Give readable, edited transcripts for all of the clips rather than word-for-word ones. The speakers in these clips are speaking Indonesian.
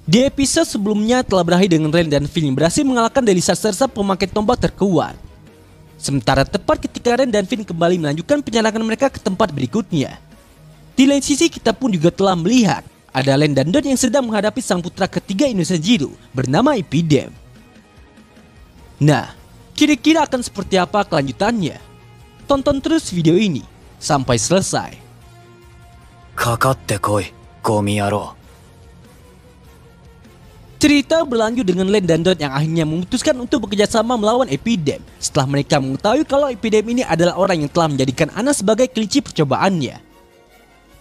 Di episode sebelumnya telah berakhir dengan Ren dan Finn yang berhasil mengalahkan Delisa serta pemakai tombak terkuat. Sementara tepat ketika Ren dan Finn kembali melanjutkan penyerangan mereka ke tempat berikutnya. Di lain sisi kita pun juga telah melihat ada Len dan Dot yang sedang menghadapi sang putra ketiga Inosanjiro bernama Epidem. Nah, kira-kira akan seperti apa kelanjutannya? Tonton terus video ini sampai selesai. Kakatte koi, Komi-yaro. Cerita berlanjut dengan Len dan Dot yang akhirnya memutuskan untuk bekerjasama melawan Epidem setelah mereka mengetahui kalau Epidem ini adalah orang yang telah menjadikan Ana sebagai kelinci percobaannya.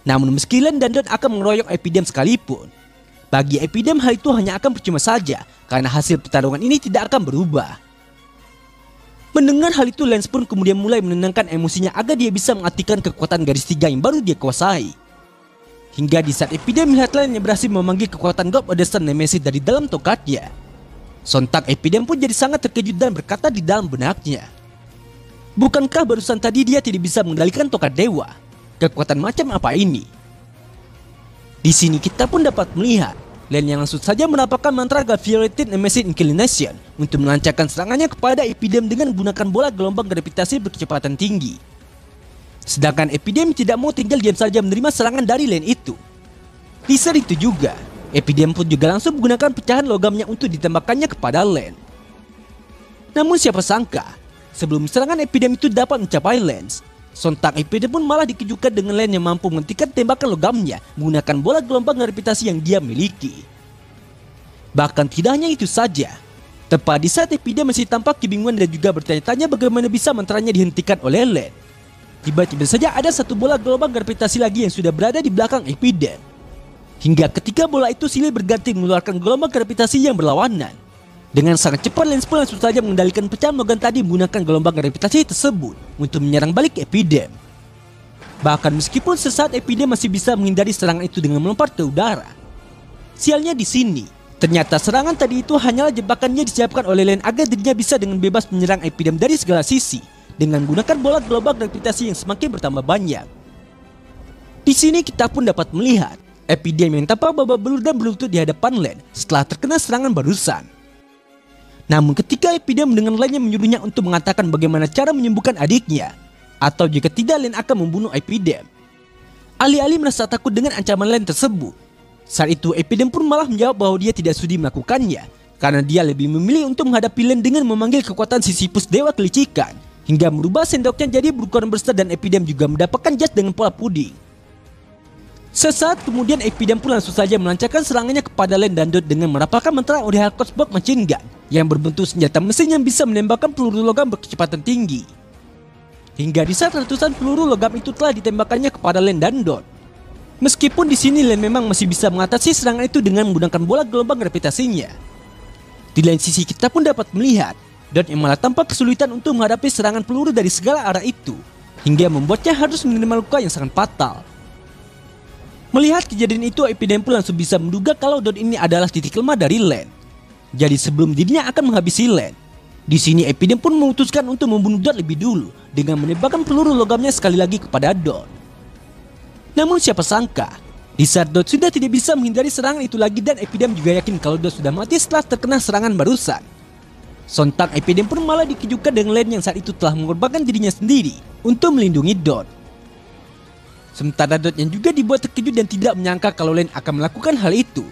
Namun meski Len dan Dot akan mengeroyok Epidem sekalipun, bagi Epidem hal itu hanya akan percuma saja karena hasil pertarungan ini tidak akan berubah. Mendengar hal itu, Lens pun kemudian mulai menenangkan emosinya agar dia bisa mengartikan kekuatan garis tiga yang baru dia kuasai. Hingga di saat Epidem melihat Len yang berhasil memanggil kekuatan God of the Sun Nemesis dari dalam tongkatnya, sontak Epidem pun jadi sangat terkejut dan berkata di dalam benaknya, bukankah barusan tadi dia tidak bisa mengendalikan tongkat dewa? Kekuatan macam apa ini? Di sini kita pun dapat melihat Len yang langsung saja menapakkan mantra Gravitated Nemesis Inclination untuk melancarkan serangannya kepada Epidem dengan menggunakan bola gelombang gravitasi berkecepatan tinggi. Sedangkan Epidem tidak mau tinggal diam saja menerima serangan dari Len itu. Di saat itu juga, Epidem pun juga langsung menggunakan pecahan logamnya untuk ditembakkannya kepada Len. Namun siapa sangka, sebelum serangan Epidem itu dapat mencapai Lens, sontak Epidem pun malah dikejutkan dengan Len yang mampu menghentikan tembakan logamnya menggunakan bola gelombang gravitasi yang dia miliki. Bahkan tidak hanya itu saja, tepat di saat Epidem masih tampak kebingungan dan juga bertanya-tanya bagaimana bisa mantranya dihentikan oleh Len, tiba-tiba saja ada satu bola gelombang gravitasi lagi yang sudah berada di belakang Epidem. Hingga ketika bola itu silih berganti mengeluarkan gelombang gravitasi yang berlawanan. Dengan sangat cepat Lens pun langsung saja mengendalikan pecahan logam tadi menggunakan gelombang gravitasi tersebut untuk menyerang balik Epidem. Bahkan meskipun sesaat Epidem masih bisa menghindari serangan itu dengan melompat ke udara, sialnya di sini, ternyata serangan tadi itu hanyalah jebakannya disiapkan oleh Len agar dirinya bisa dengan bebas menyerang Epidem dari segala sisi dengan menggunakan bola gelombang gravitasi yang semakin bertambah banyak. Di sini kita pun dapat melihat Epidem yang tampak babak belur dan berlutut di hadapan Len setelah terkena serangan barusan. Namun ketika Epidem mendengar Len yang menyuruhnya untuk mengatakan bagaimana cara menyembuhkan adiknya, atau jika tidak Len akan membunuh Epidem, alih-alih merasa takut dengan ancaman Len tersebut, saat itu Epidem pun malah menjawab bahwa dia tidak sudi melakukannya karena dia lebih memilih untuk menghadapi Len dengan memanggil kekuatan Sisyphus Dewa Kelicikan hingga merubah sendoknya jadi berukuran besar dan Epidem juga mendapatkan jas dengan pola puding. Sesaat kemudian Epidem pun langsung saja melancarkan serangannya kepada Len dan Dot dengan merapalkan mantra Orihal Cosmos Machine Gun yang berbentuk senjata mesin yang bisa menembakkan peluru logam berkecepatan tinggi. Hingga di saat ratusan peluru logam itu telah ditembakkannya kepada Len dan Dot. Meskipun di sini Len memang masih bisa mengatasi serangan itu dengan menggunakan bola gelombang gravitasinya. Di lain sisi kita pun dapat melihat Dot yang malah tampak kesulitan untuk menghadapi serangan peluru dari segala arah itu, hingga membuatnya harus menerima luka yang sangat fatal. Melihat kejadian itu, Epidem pun langsung bisa menduga kalau Dot ini adalah titik lemah dari Len. Jadi sebelum dirinya akan menghabisi Len, di sini Epidem pun memutuskan untuk membunuh Dot lebih dulu dengan menembakkan peluru logamnya sekali lagi kepada Dot. Namun siapa sangka, di saat Dot sudah tidak bisa menghindari serangan itu lagi dan Epidem juga yakin kalau Dot sudah mati setelah terkena serangan barusan, sontak Epidem pun malah dikejutkan dengan Len yang saat itu telah mengorbankan dirinya sendiri untuk melindungi Dot. Sementara Dot yang juga dibuat terkejut dan tidak menyangka kalau Len akan melakukan hal itu.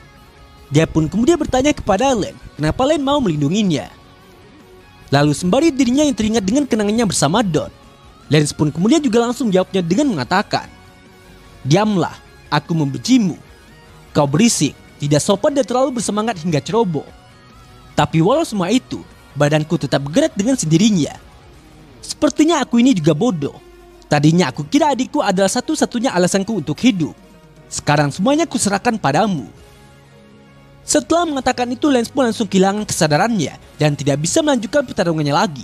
Dia pun kemudian bertanya kepada Len kenapa Len mau melindunginya. Lalu sembari dirinya yang teringat dengan kenangannya bersama Dot, Len pun kemudian juga langsung menjawabnya dengan mengatakan, "Diamlah, aku membencimu. Kau berisik, tidak sopan dan terlalu bersemangat hingga ceroboh. Tapi walau semua itu, badanku tetap bergerak dengan sendirinya. Sepertinya aku ini juga bodoh. Tadinya aku kira adikku adalah satu-satunya alasanku untuk hidup. Sekarang semuanya kuserahkan padamu." Setelah mengatakan itu, Lens pun langsung kehilangan kesadarannya dan tidak bisa melanjutkan pertarungannya lagi.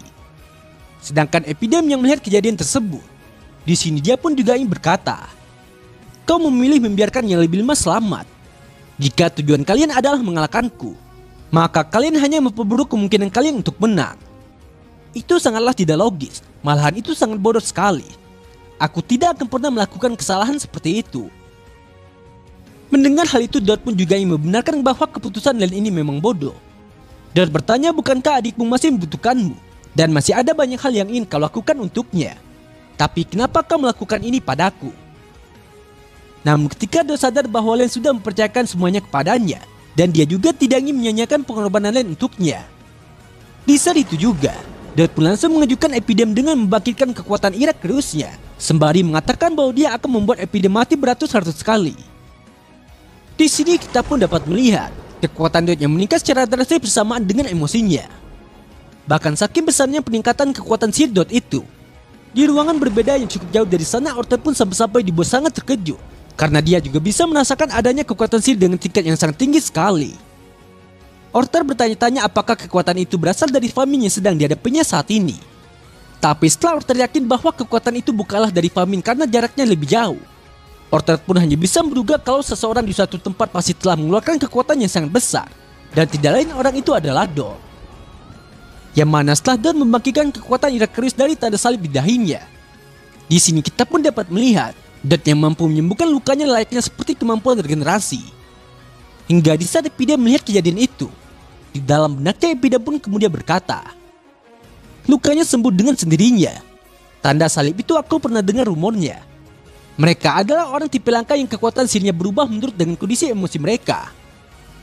Sedangkan Epidem yang melihat kejadian tersebut, di sini dia pun juga ingin berkata, "Kau memilih membiarkan yang lebih lemah selamat. Jika tujuan kalian adalah mengalahkanku, maka kalian hanya memperburuk kemungkinan kalian untuk menang. Itu sangatlah tidak logis, malahan itu sangat bodoh sekali. Aku tidak akan pernah melakukan kesalahan seperti itu." Mendengar hal itu, Dot pun juga ingin membenarkan bahwa keputusan Len ini memang bodoh. Dot bertanya, bukankah adikmu masih membutuhkanmu? Dan masih ada banyak hal yang ingin kau lakukan untuknya. Tapi kenapa kau melakukan ini padaku? Namun ketika Dot sadar bahwa Len sudah mempercayakan semuanya kepadanya, dan dia juga tidak ingin menyanyiakan pengorbanan Len untuknya. Di saat itu juga, Dot pun langsung mengajukan Epidem dengan membangkitkan kekuatan Irak Reusnya, sembari mengatakan bahwa dia akan membuat Epidem mati beratus-ratus kali. Di sini kita pun dapat melihat kekuatan Dot yang meningkat secara drastis bersamaan dengan emosinya. Bahkan saking besarnya peningkatan kekuatan sihir Dot itu, di ruangan berbeda yang cukup jauh dari sana, Orter pun sampai dibuat sangat terkejut, karena dia juga bisa merasakan adanya kekuatan sihir dengan tingkat yang sangat tinggi sekali. Orter bertanya-tanya apakah kekuatan itu berasal dari famine yang sedang dihadapinya saat ini. Tapi setelah Orter yakin bahwa kekuatan itu bukanlah dari famine karena jaraknya lebih jauh, Orter pun hanya bisa menduga kalau seseorang di suatu tempat pasti telah mengeluarkan kekuatan yang sangat besar, dan tidak lain orang itu adalah Dot. Yang mana setelah Dot membangkitkan kekuatan Irak Reus dari tanda salib di dahinya, di sini kita pun dapat melihat Dot yang mampu menyembuhkan lukanya layaknya seperti kemampuan regenerasi. Hingga di saat Epidem melihat kejadian itu, di dalam benaknya Epidem pun kemudian berkata, lukanya sembuh dengan sendirinya. Tanda salib itu aku pernah dengar rumornya. Mereka adalah orang tipe langka yang kekuatan sihirnya berubah menurut dengan kondisi emosi mereka.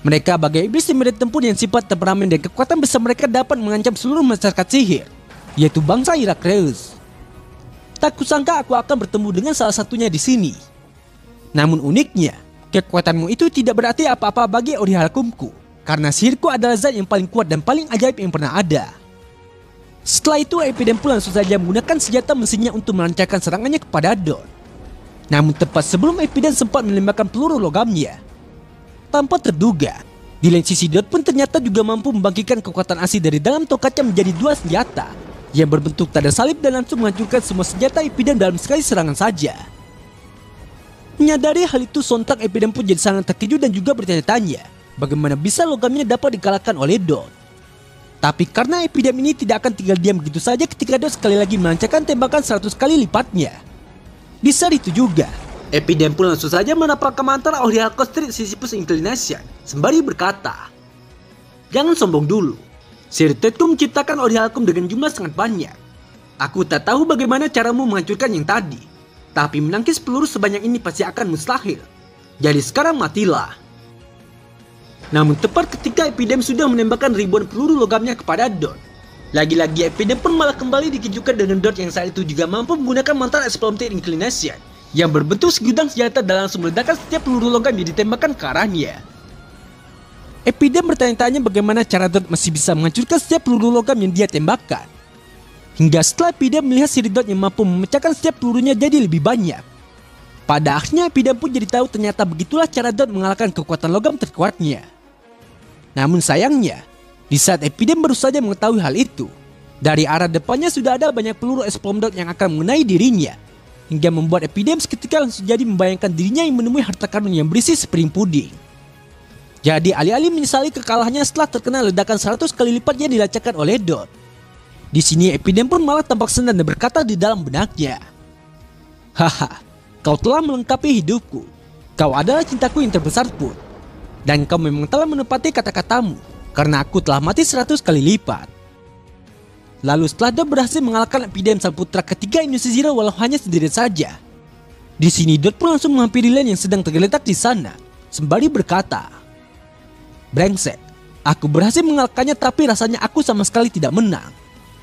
Mereka bagai iblis yang medan tempur yang sifat temperamen dan kekuatan besar mereka dapat mengancam seluruh masyarakat sihir, yaitu bangsa Irak Reus. Tak kusangka aku akan bertemu dengan salah satunya di sini. Namun uniknya, kekuatanmu itu tidak berarti apa-apa bagi Orihhalqumku, karena sihirku adalah zat yang paling kuat dan paling ajaib yang pernah ada. Setelah itu Epidem pun langsung saja menggunakan senjata mesinnya untuk melancarkan serangannya kepada Dot. Namun tepat sebelum Epidem sempat menembakkan peluru logamnya, tanpa terduga, di lain sisi Dot pun ternyata juga mampu membangkitkan kekuatan asli dari dalam tongkatnya menjadi dua senjata yang berbentuk tanda salib dan langsung menghancurkan semua senjata Epidem dalam sekali serangan saja. Menyadari hal itu, sontak Epidem pun jadi sangat terkejut dan juga bertanya-tanya bagaimana bisa logamnya dapat dikalahkan oleh Dot. Tapi karena Epidem ini tidak akan tinggal diam begitu saja ketika Dot sekali lagi melancarkan tembakan 100 kali lipatnya. Di saat itu juga, Epidem pun langsung saja menapakkan mantra Orihhalqum Street Sisyphus Inclination sembari berkata, jangan sombong dulu. Sihir Tetku menciptakan Orihhalqum dengan jumlah sangat banyak. Aku tak tahu bagaimana caramu menghancurkan yang tadi, tapi menangkis peluru sebanyak ini pasti akan mustahil. Jadi sekarang matilah. Namun tepat ketika Epidem sudah menembakkan ribuan peluru logamnya kepada Dot, lagi-lagi Epidem pun malah kembali dikejutkan dengan Dot yang saat itu juga mampu menggunakan mantra Explosive Inclination yang berbentuk segudang senjata dan langsung meledakkan setiap peluru logam yang ditembakkan ke arahnya. Epidem bertanya-tanya bagaimana cara Dot masih bisa menghancurkan setiap peluru logam yang dia tembakkan. Hingga setelah Epidem melihat sihir Dot yang mampu memecahkan setiap pelurunya jadi lebih banyak, pada akhirnya Epidem pun jadi tahu ternyata begitulah cara Dot mengalahkan kekuatan logam terkuatnya. Namun sayangnya, di saat Epidem baru saja mengetahui hal itu, dari arah depannya sudah ada banyak peluru Explosive yang akan mengenai dirinya, hingga membuat Epidem seketika langsung jadi membayangkan dirinya yang menemui harta karun yang berisi sepiring puding. Jadi alih-alih menyesali kekalahannya setelah terkena ledakan 100 kali lipat yang dilancarkan oleh Dot, di sini Epidem pun malah tampak senang dan berkata di dalam benaknya, haha, kau telah melengkapi hidupku. Kau adalah cintaku yang terbesar pun, dan kau memang telah menepati kata-katamu, karena aku telah mati 100 kali lipat. Lalu setelah Dot berhasil mengalahkan Epidem sang putra ketiga Inoue Zero walau hanya sendiri saja, di sini Dot pun langsung menghampiri Len yang sedang tergeletak di sana, sembari berkata, brengsek, aku berhasil mengalahkannya tapi rasanya aku sama sekali tidak menang.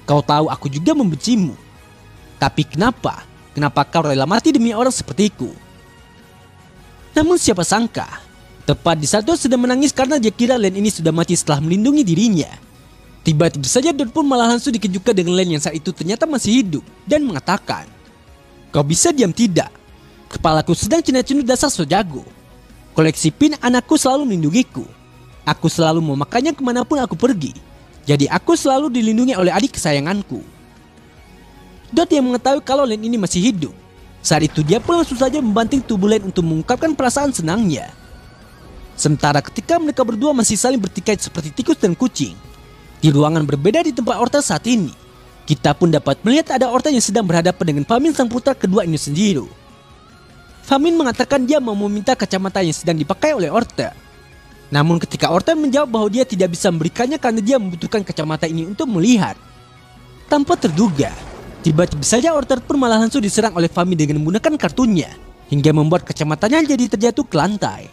Kau tahu aku juga membencimu. Tapi kenapa? Kenapa kau rela mati demi orang sepertiku? Namun siapa sangka, tepat di saat Dot sedang menangis karena dia kira Len ini sudah mati setelah melindungi dirinya, tiba-tiba saja Dot pun malah langsung dikejutkan dengan Len yang saat itu ternyata masih hidup dan mengatakan, kau bisa diam tidak? Kepalaku sedang cina-cinu dasar so jago. Koleksi pin anakku selalu melindungiku. Aku selalu memakainya kemanapun aku pergi. Jadi aku selalu dilindungi oleh adik kesayanganku. Dot yang mengetahui kalau Len ini masih hidup, saat itu dia pun langsung saja membanting tubuh Len untuk mengungkapkan perasaan senangnya. Sementara ketika mereka berdua masih saling bertikai seperti tikus dan kucing, di ruangan berbeda di tempat Orta saat ini, kita pun dapat melihat ada Orta yang sedang berhadapan dengan Famine sang putra kedua Inoue Zero. Famin mengatakan dia mau meminta kacamata yang sedang dipakai oleh Orter. Namun ketika Orter menjawab bahwa dia tidak bisa memberikannya karena dia membutuhkan kacamata ini untuk melihat. Tanpa terduga, tiba-tiba saja Orter pun malah langsung diserang oleh Famin dengan menggunakan kartunya, hingga membuat kacamatanya jadi terjatuh ke lantai.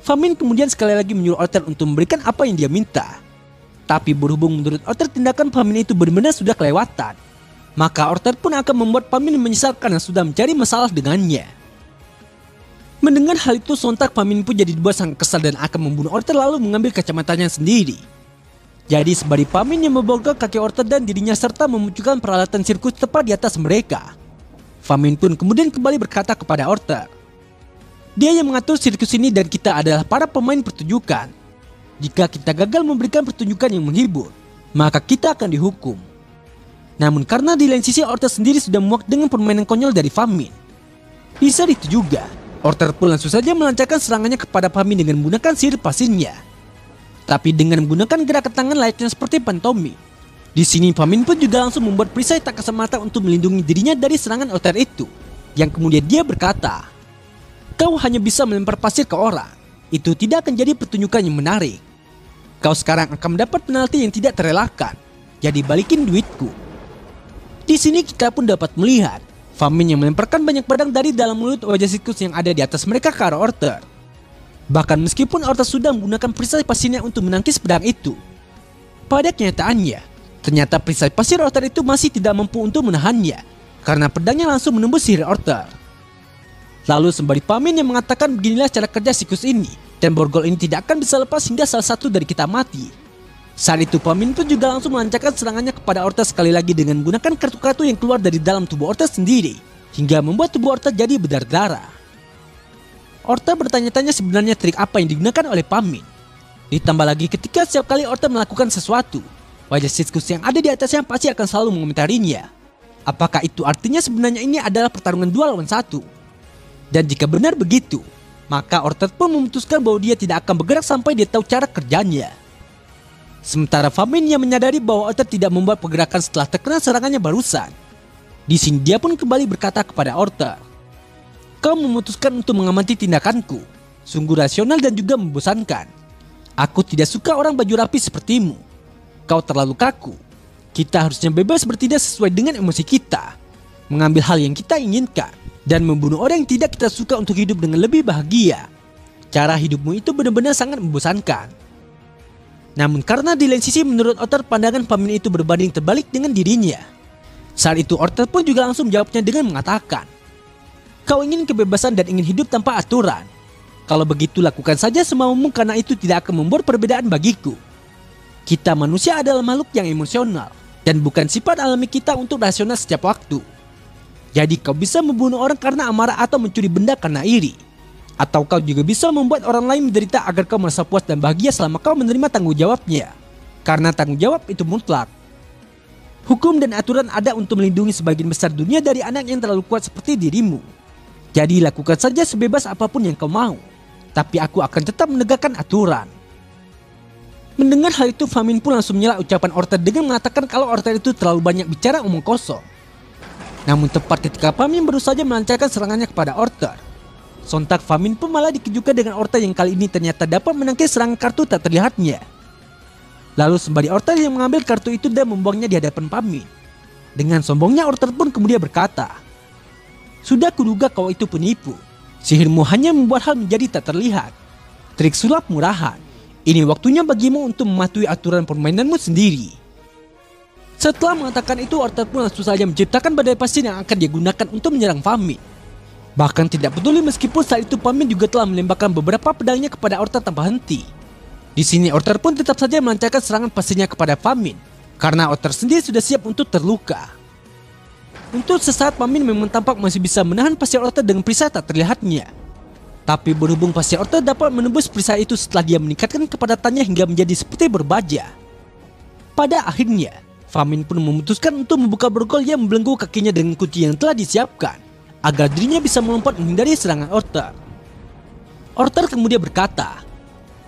Famin kemudian sekali lagi menyuruh Orter untuk memberikan apa yang dia minta. Tapi berhubung menurut Orter tindakan Famin itu benar-benar sudah kelewatan, maka Orter pun akan membuat Famin menyesal karena sudah mencari masalah dengannya. Mendengar hal itu, sontak Famin pun jadi dibuat sangat kesal dan akan membunuh Orter lalu mengambil kacamatanya sendiri. Jadi sembari Famin yang memborgol kaki Orter dan dirinya serta memunculkan peralatan sirkus tepat di atas mereka, Famin pun kemudian kembali berkata kepada Orter, dia yang mengatur sirkus ini dan kita adalah para pemain pertunjukan. Jika kita gagal memberikan pertunjukan yang menghibur, maka kita akan dihukum. Namun karena di lain sisi Orter sendiri sudah muak dengan permainan konyol dari Famin. Di saat itu juga, Orter pun langsung saja melancarkan serangannya kepada Famin dengan menggunakan sihir pasirnya. Tapi dengan menggunakan gerakan tangan layaknya seperti pantomi. Di sini Famin pun juga langsung membuat perisai tak kasat mata untuk melindungi dirinya dari serangan Orter itu. Yang kemudian dia berkata, kau hanya bisa melempar pasir ke orang. Itu tidak akan jadi pertunjukan yang menarik. Kau sekarang akan mendapat penalti yang tidak terelakkan. Jadi balikin duitku. Di sini kita pun dapat melihat Famin yang melemparkan banyak pedang dari dalam mulut wajah sirkus yang ada di atas mereka ke arah Orter. Bahkan meskipun Orter sudah menggunakan perisai pasirnya untuk menangkis pedang itu, pada kenyataannya, ternyata perisai pasir Orter itu masih tidak mampu untuk menahannya karena pedangnya langsung menembus sihir Orter. Lalu sembari Famin yang mengatakan beginilah cara kerja sirkus ini dan borgol ini tidak akan bisa lepas hingga salah satu dari kita mati. Saat itu Famin pun juga langsung melancarkan serangannya kepada Orter sekali lagi dengan menggunakan kartu-kartu yang keluar dari dalam tubuh Orter sendiri hingga membuat tubuh Orter jadi berdarah-darah. Orter bertanya-tanya sebenarnya trik apa yang digunakan oleh Famin. Ditambah lagi ketika setiap kali Orter melakukan sesuatu, wajah sirkus yang ada di atasnya pasti akan selalu mengomentarinya. Apakah itu artinya sebenarnya ini adalah pertarungan 2 lawan 1? Dan jika benar begitu, maka Orter pun memutuskan bahwa dia tidak akan bergerak sampai dia tahu cara kerjanya. Sementara Famin yang menyadari bahwa Orter tidak membuat pergerakan setelah terkena serangannya barusan. Di sini dia pun kembali berkata kepada Orter, kau memutuskan untuk mengamati tindakanku. Sungguh rasional dan juga membosankan. Aku tidak suka orang baju rapi sepertimu. Kau terlalu kaku. Kita harusnya bebas bertindak sesuai dengan emosi kita. Mengambil hal yang kita inginkan. Dan membunuh orang yang tidak kita suka untuk hidup dengan lebih bahagia. Cara hidupmu itu benar-benar sangat membosankan. Namun karena di lain sisi menurut Orter pandangan Famin itu berbanding terbalik dengan dirinya. Saat itu Orter pun juga langsung menjawabnya dengan mengatakan, kau ingin kebebasan dan ingin hidup tanpa aturan. Kalau begitu lakukan saja semaumu karena itu tidak akan membuat perbedaan bagiku. Kita manusia adalah makhluk yang emosional dan bukan sifat alami kita untuk rasional setiap waktu. Jadi kau bisa membunuh orang karena amarah atau mencuri benda karena iri. Atau kau juga bisa membuat orang lain menderita agar kau merasa puas dan bahagia selama kau menerima tanggung jawabnya. Karena tanggung jawab itu mutlak. Hukum dan aturan ada untuk melindungi sebagian besar dunia dari anak yang terlalu kuat seperti dirimu. Jadi lakukan saja sebebas apapun yang kau mau. Tapi aku akan tetap menegakkan aturan. Mendengar hal itu Famin pun langsung menyela ucapan Orter dengan mengatakan kalau Orter itu terlalu banyak bicara omong kosong. Namun tepat ketika Famin baru saja melancarkan serangannya kepada Orter, sontak Famin pun malah dikejutkan dengan Orter yang kali ini ternyata dapat menangkis serangan kartu tak terlihatnya. Lalu sembari Orter yang mengambil kartu itu dan membuangnya di hadapan Famin. Dengan sombongnya Orter pun kemudian berkata, sudah kuduga kau itu penipu. Sihirmu hanya membuat hal menjadi tak terlihat. Trik sulap murahan. Ini waktunya bagimu untuk mematuhi aturan permainanmu sendiri. Setelah mengatakan itu Orter pun langsung saja menciptakan badai pasir yang akan dia gunakan untuk menyerang Famin. Bahkan tidak peduli meskipun saat itu Famin juga telah menembakkan beberapa pedangnya kepada Orter tanpa henti. Di sini Orter pun tetap saja melancarkan serangan pasirnya kepada Famin karena Orter sendiri sudah siap untuk terluka. Untuk sesaat Famin memang tampak masih bisa menahan pasir Orter dengan perisai tak terlihatnya. Tapi berhubung pasir Orter dapat menembus perisai itu setelah dia meningkatkan kepadatannya hingga menjadi seperti berbaja. Pada akhirnya, Famin pun memutuskan untuk membuka borgol yang membelenggu kakinya dengan kunci yang telah disiapkan agar dirinya bisa melompat menghindari serangan Orter. Orter kemudian berkata,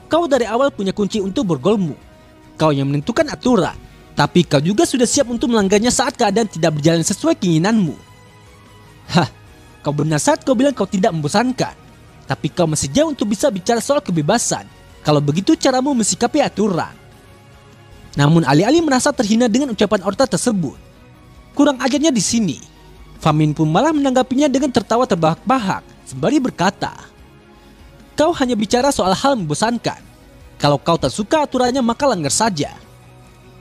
kau dari awal punya kunci untuk borgolmu. Kau yang menentukan aturan, tapi kau juga sudah siap untuk melanggarnya saat keadaan tidak berjalan sesuai keinginanmu. Hah, kau benar saat kau bilang kau tidak membosankan. Tapi kau masih jauh untuk bisa bicara soal kebebasan. Kalau begitu caramu mensikapi aturan. Namun alih-alih merasa terhina dengan ucapan Orta tersebut, kurang ajarnya di sini. Famin pun malah menanggapinya dengan tertawa terbahak-bahak sembari berkata, "Kau hanya bicara soal hal membosankan. Kalau kau tak suka aturannya maka langgar saja.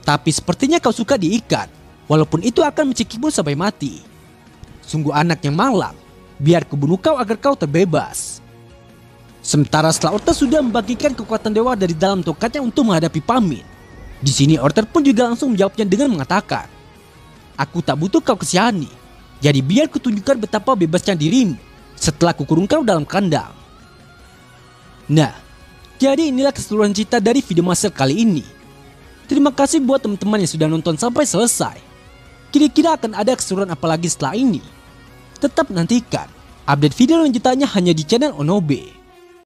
Tapi sepertinya kau suka diikat, walaupun itu akan mencikimu sampai mati. Sungguh anak yang malang, biar kubunuh kau agar kau terbebas." Sementara setelah Orta sudah membagikan kekuatan dewa dari dalam tongkatnya untuk menghadapi Famin, di sini Orta pun juga langsung menjawabnya dengan mengatakan, "Aku tak butuh kau kesihani, jadi biar kutunjukkan betapa bebasnya dirimu setelah kukurung kau dalam kandang." Nah, jadi inilah keseluruhan cerita dari video Master kali ini. Terima kasih buat teman-teman yang sudah nonton sampai selesai. Kira-kira akan ada keseruan apa lagi setelah ini? Tetap nantikan update video lanjutannya hanya di channel Onobe.